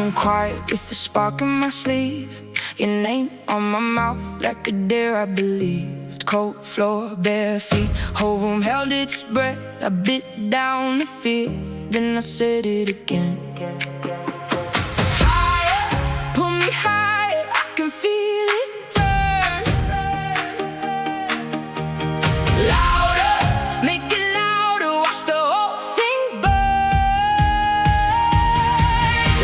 and quiet with a spark in my sleeve. Your name on my mouth like a dare, I believed. Cold floor, bare feet, whole room held its breath. I bit down the fear, then I said it again. Higher, pull me higher, I can feel it turn. Louder, make it louder, watch the whole thing burn.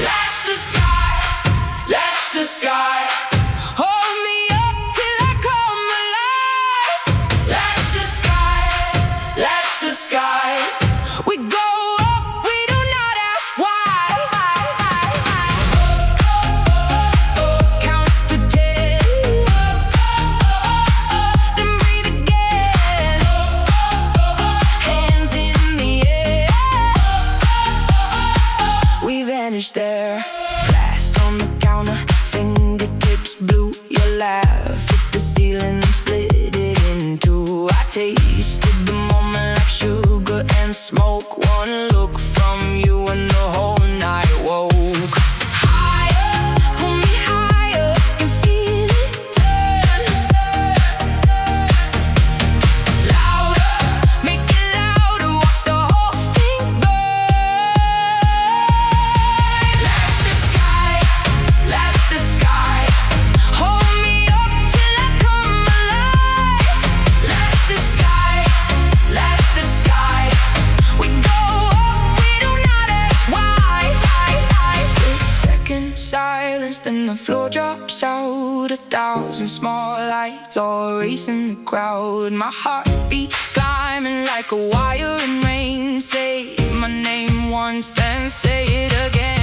Latch the sky, latch the sky. Hold me up till I come alive. Latch the sky, latch the sky. We go up, we do not ask why. Count to 10, then breathe again. Hands in the air, we vanish there. Glass on the counter, fingertips blue. Your laugh hit the ceiling and split it in two. I tasted the moment like sugar and smoke. One look from you and the whole night woke. Higher, pull me higher, can feel it turn. Louder, make it louder, watch the whole thing burn. Latch the sky, latch the sky. Hold me up till I come alive. Latch the sky, latch the sky. We go up, we do not ask why. Split second silence, then the floor drops out. 1,000 small lights all racing the crowd. My heartbeat climbing like a wire in rain. Say my name once, then say it again.